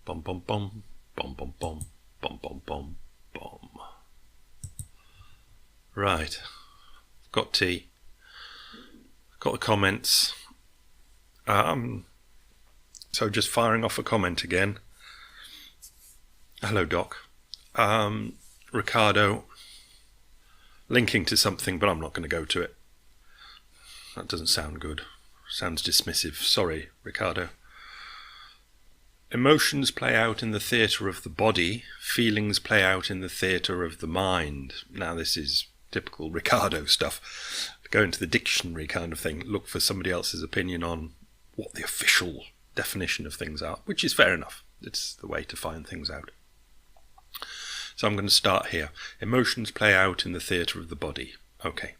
Bum bum bum. Bum bum bum. Bum bum bum. Bum. Right. Got tea. Got the comments. So just firing off a comment again. Hello, Doc. Ricardo. Linking to something, but I'm not going to go to it. That doesn't sound good. Sounds dismissive. Sorry, Ricardo. Emotions play out in the theatre of the body. Feelings play out in the theatre of the mind. Now, this is typical Ricardo stuff. Go into the dictionary kind of thing. Look for somebody else's opinion on what the official definition of things are, which is fair enough. It's the way to find things out. So I'm going to start here. Emotions play out in the theatre of the body. Okay.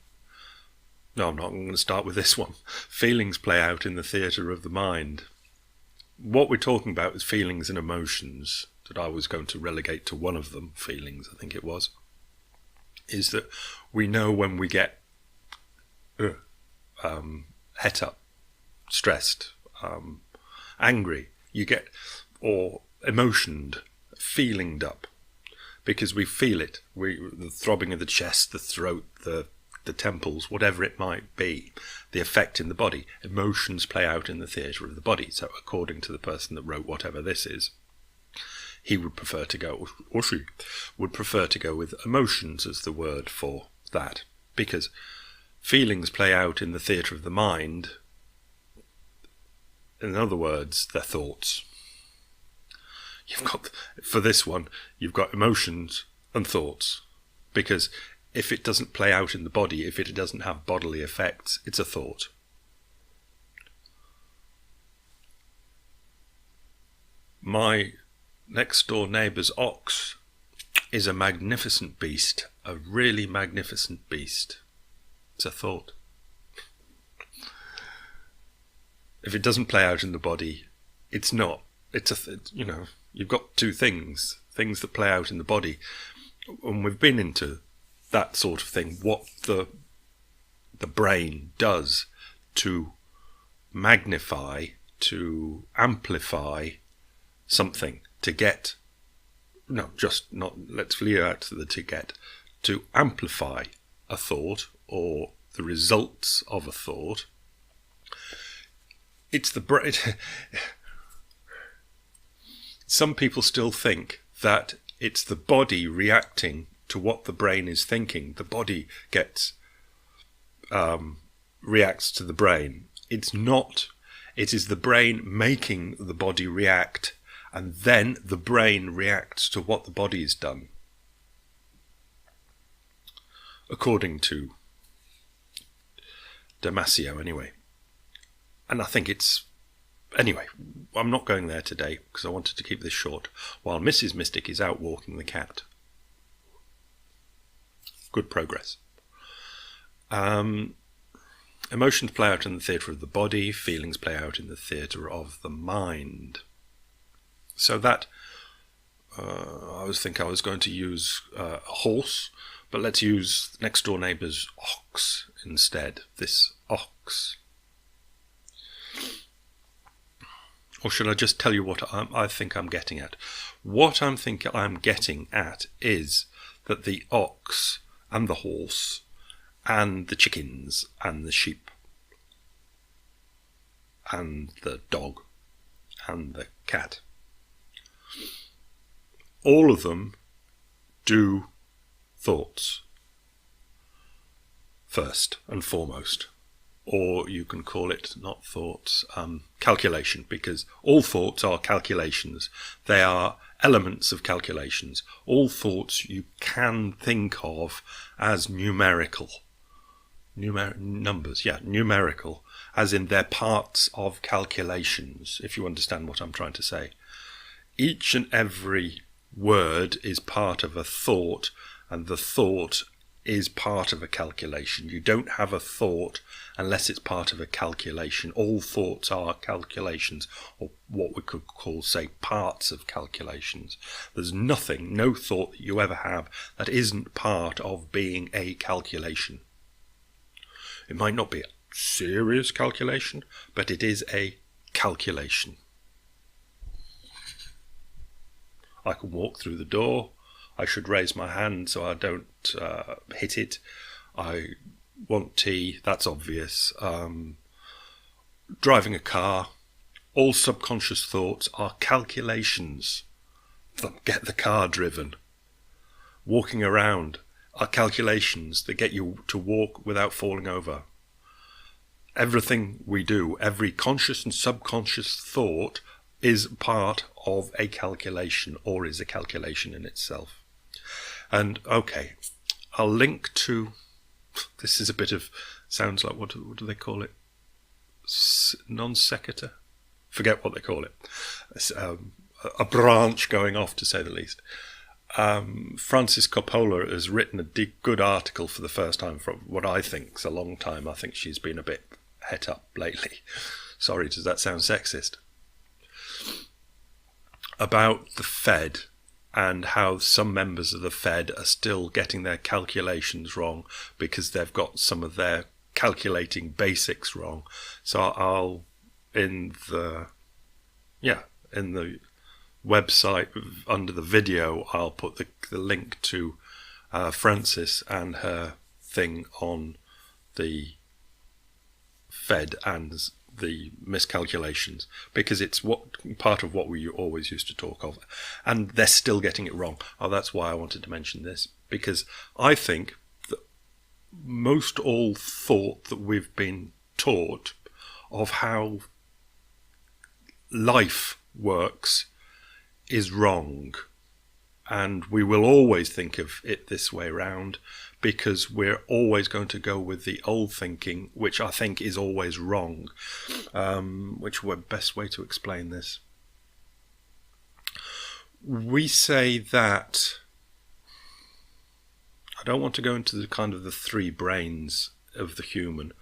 No, I'm not. I'm going to start with this one. Feelings play out in the theatre of the mind. What we're talking about is feelings and emotions, that I was going to relegate to one of them, feelings, I think it was, is that we know when we get het up, stressed, angry, you get, or emotioned, feelinged up, because we feel it. The throbbing of the chest, the throat, the temples, whatever it might be, the effect in the body. Emotions play out in the theatre of the body. So according to the person that wrote whatever this is, he would prefer to go, or she would prefer to go with emotions as the word for that, because feelings play out in the theatre of the mind. In other words, they're thoughts. You've got, for this one, you've got emotions and thoughts, because if it doesn't play out in the body, if it doesn't have bodily effects, it's a thought. My next door neighbour's ox is a magnificent beast, a really magnificent beast. It's a thought. If it doesn't play out in the body, it's not. You've got two things that play out in the body, and we've been into that sort of thing, what the brain does to magnify, to amplify something, to get, let's leave out the to get, to amplify a thought or the results of a thought. It's the brain. Some people still think that it's the body reacting to what the brain is thinking. The body reacts to the brain. It's not. It is the brain making the body react, and then the brain reacts to what the body has done. According to Damasio, anyway. And I think it's... Anyway, I'm not going there today because I wanted to keep this short while Mrs. Mystic is out walking the cat. Good progress. Emotions play out in the theatre of the body. Feelings play out in the theatre of the mind. So that, I was going to use a horse, but let's use next door neighbour's ox instead. This ox. Or should I just tell you what I think I'm getting at? What I'm getting at is that the ox and the horse and the chickens and the sheep and the dog and the cat, all of them do thoughts first and foremost. Or you can call it, not thoughts, calculation, because all thoughts are calculations. They are elements of calculations. All thoughts you can think of as numerical. Numerical, as in they're parts of calculations, if you understand what I'm trying to say. Each and every word is part of a thought, and the thought is part of a calculation. You don't have a thought unless it's part of a calculation. All thoughts are calculations, or what we could call, say, parts of calculations. There's no thought that you ever have that isn't part of being a calculation. It might not be a serious calculation, but it is a calculation. I can walk through the door. I should raise my hand so I don't hit it. I want tea, that's obvious. Driving a car, all subconscious thoughts are calculations that get the car driven. Walking around are calculations that get you to walk without falling over. Everything we do, every conscious and subconscious thought is part of a calculation, or is a calculation in itself. And okay, I'll link to, this is a bit of, sounds like, what do they call it? Non sequitur? Forget what they call it. A branch going off, to say the least. Frances Coppola has written a good article for the first time for what I think is a long time. I think she's been a bit het up lately. Sorry, does that sound sexist? About the Fed and how some members of the Fed are still getting their calculations wrong because they've got some of their calculating basics wrong. So I'll, in the website under the video, I'll put the link to Frances and her thing on the Fed and the miscalculations, because it's part of what we always used to talk of, and they're still getting it wrong. Oh, that's why I wanted to mention this, because I think that most all thought that we've been taught of how life works is wrong, and we will always think of it this way round, because we're always going to go with the old thinking, which I think is always wrong. Which would best way to explain this? We say that, I don't want to go into the kind of the three brains of the human,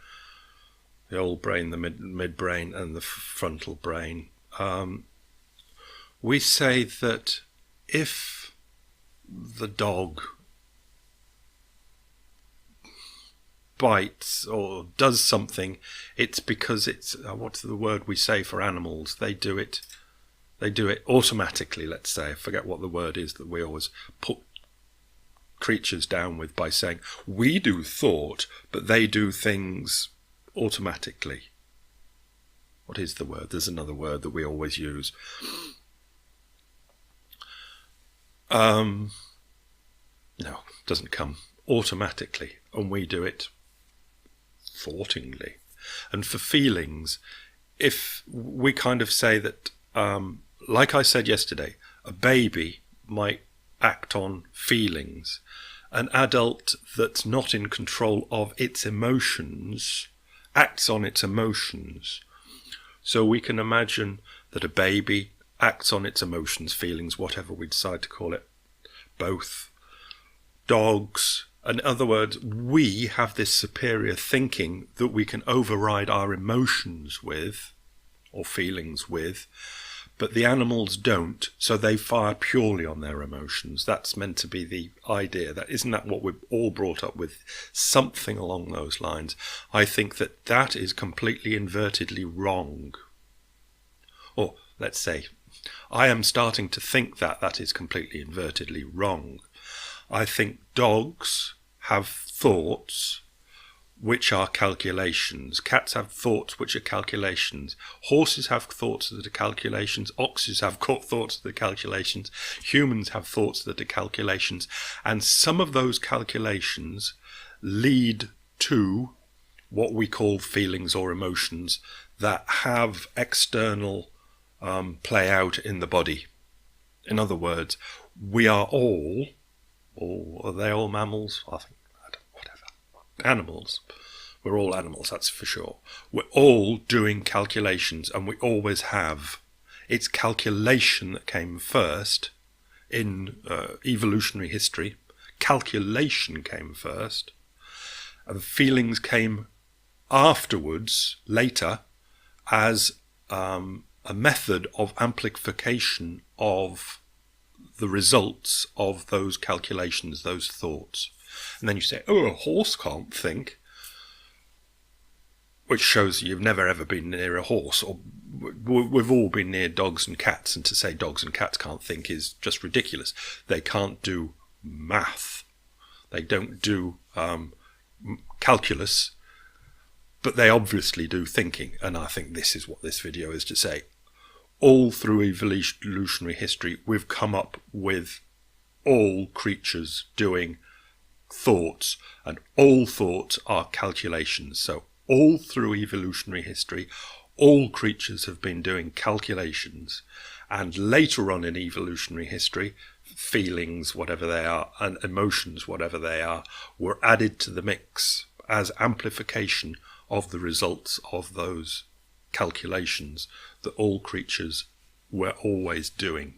the old brain, the midbrain, and the frontal brain. We say that if the dog bites or does something, it's because it's what's the word we say for animals? They do it automatically. Let's say, I forget what the word is that we always put creatures down with by saying we do thought, but they do things automatically. What is the word? There's another word that we always use. No, it doesn't come. Automatically, and we do it thoughtingly. And for feelings, if we kind of say that, like I said yesterday, a baby might act on feelings. An adult that's not in control of its emotions acts on its emotions. So we can imagine that a baby acts on its emotions, feelings, whatever we decide to call it. Both. Dogs. In other words, we have this superior thinking that we can override our emotions with, or feelings with, but the animals don't, so they fire purely on their emotions. That's meant to be the idea. Isn't that what we're all brought up with? Something along those lines. I think that is completely invertedly wrong. Or, let's say, I am starting to think that is completely invertedly wrong. I think dogs have thoughts which are calculations. Cats have thoughts which are calculations. Horses have thoughts that are calculations. Oxes have thoughts that are calculations. Humans have thoughts that are calculations. And some of those calculations lead to what we call feelings or emotions that have external play out in the body. In other words, we are all, or are they all mammals? I think, whatever. Animals. We're all animals, that's for sure. We're all doing calculations, and we always have. It's calculation that came first in evolutionary history. Calculation came first, and feelings came afterwards, later, as a method of amplification of the results of those calculations, those thoughts. And then you say, oh, a horse can't think. which shows you've never ever been near a horse. Or we've all been near dogs and cats, and to say dogs and cats can't think is just ridiculous. They can't do math. They don't do calculus, but they obviously do thinking. And I think this is what this video is to say. All through evolutionary history, we've come up with all creatures doing thoughts, and all thoughts are calculations. So all through evolutionary history, all creatures have been doing calculations, and later on in evolutionary history, feelings, whatever they are, and emotions, whatever they are, were added to the mix as amplification of the results of those calculations that all creatures were always doing.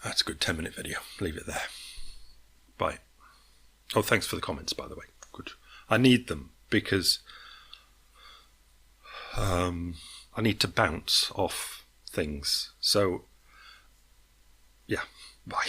That's a good 10-minute video. Leave it there. Bye. Oh, thanks for the comments, by the way. Good. I need them because I need to bounce off things. So, yeah, bye.